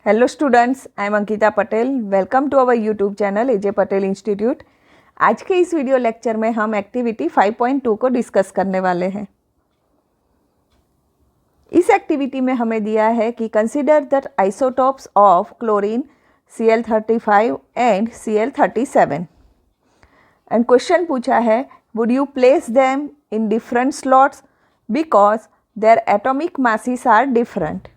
Hello students, I am Ankita Patel. Welcome to our YouTube channel AJ Patel institute. आज के इस video lecture में हम एक्टिविटी 5.2 को डिस्कस करने वाले हैं. इस एक्टिविटी में हमें दिया है कि consider the isotopes of chlorine Cl35 and Cl37 and question पूछा है would you place them in different slots because their atomic masses are different,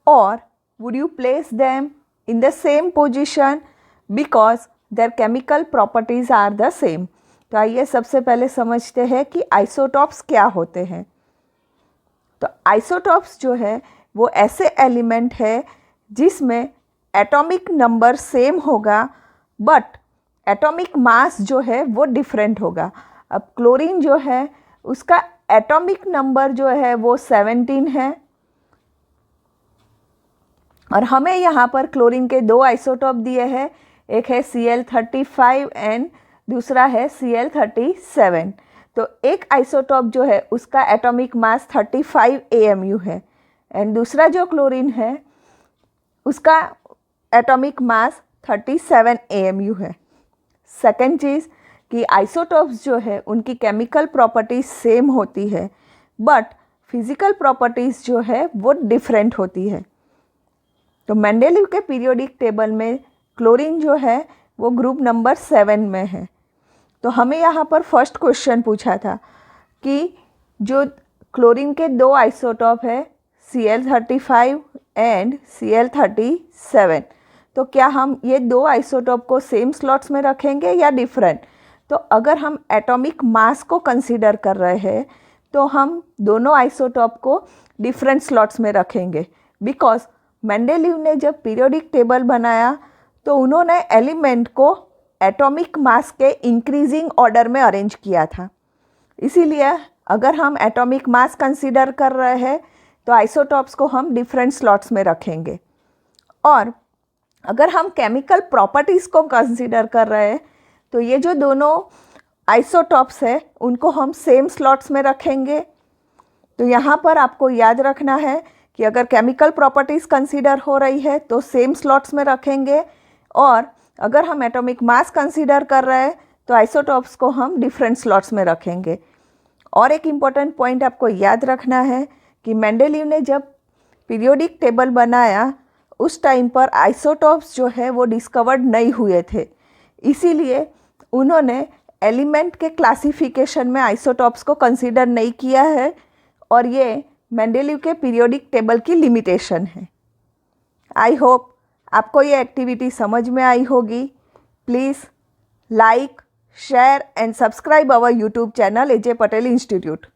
और would you place them in the same position because their chemical properties are the same. तो आइए सबसे पहले समझते हैं कि आइसोटॉप्स क्या होते हैं. तो आइसोटॉप्स जो है वो ऐसे एलिमेंट है जिसमें एटॉमिक नंबर सेम होगा बट एटॉमिक मास जो है वो डिफरेंट होगा. अब क्लोरीन जो है उसका एटॉमिक नंबर जो है वो 17 है और हमें यहाँ पर क्लोरीन के दो आइसोटोप दिए हैं. एक है Cl35 एंड दूसरा है Cl37. तो एक आइसोटोप जो है उसका एटॉमिक मास 35 AMU है एंड दूसरा जो क्लोरीन है उसका एटॉमिक मास 37 AMU है. सेकेंड चीज़ कि आइसोटोप्स जो है उनकी केमिकल प्रॉपर्टीज़ सेम होती है बट फिज़िकल प्रॉपर्टीज़ जो है वो डिफरेंट होती है. तो मेंडेलीव के पीरियोडिक टेबल में क्लोरीन जो है वो ग्रुप नंबर 7 में है. तो हमें यहाँ पर फर्स्ट क्वेश्चन पूछा था कि जो क्लोरीन के दो आइसोटोप है Cl35 एंड Cl37, तो क्या हम ये दो आइसोटोप को सेम स्लॉट्स में रखेंगे या डिफरेंट. तो अगर हम एटॉमिक मास को कंसीडर कर रहे हैं तो हम दोनों आइसोटोप को डिफरेंट स्लॉट्स में रखेंगे बिकॉज मेंडेलीव ने जब पीरियोडिक टेबल बनाया तो उन्होंने एलिमेंट को एटॉमिक मास के इंक्रीजिंग ऑर्डर में अरेंज किया था. इसीलिए अगर हम एटॉमिक मास कंसीडर कर रहे हैं तो आइसोटॉप्स को हम डिफरेंट स्लॉट्स में रखेंगे. और अगर हम केमिकल प्रॉपर्टीज़ को कंसीडर कर रहे हैं तो ये जो दोनों आइसोटॉप्स है उनको हम सेम स्लॉट्स में रखेंगे. तो यहाँ पर आपको याद रखना है कि अगर केमिकल प्रॉपर्टीज़ कंसीडर हो रही है तो सेम स्लॉट्स में रखेंगे और अगर हम एटॉमिक मास कंसीडर कर रहे हैं तो आइसोटॉप्स को हम डिफरेंट स्लॉट्स में रखेंगे. और एक इम्पॉर्टेंट पॉइंट आपको याद रखना है कि मेंडेलीव ने जब पीरियोडिक टेबल बनाया उस टाइम पर आइसोटॉप्स जो है वो डिस्कवर्ड नहीं हुए थे. इसीलिए उन्होंने एलिमेंट के क्लासिफिकेशन में आइसोटॉप्स को कंसीडर नहीं किया है और ये मेंडेलीव के पीरियोडिक टेबल की लिमिटेशन है. आई होप आपको ये एक्टिविटी समझ में आई होगी. Please like, share and subscribe our YouTube channel AJ Patel institute.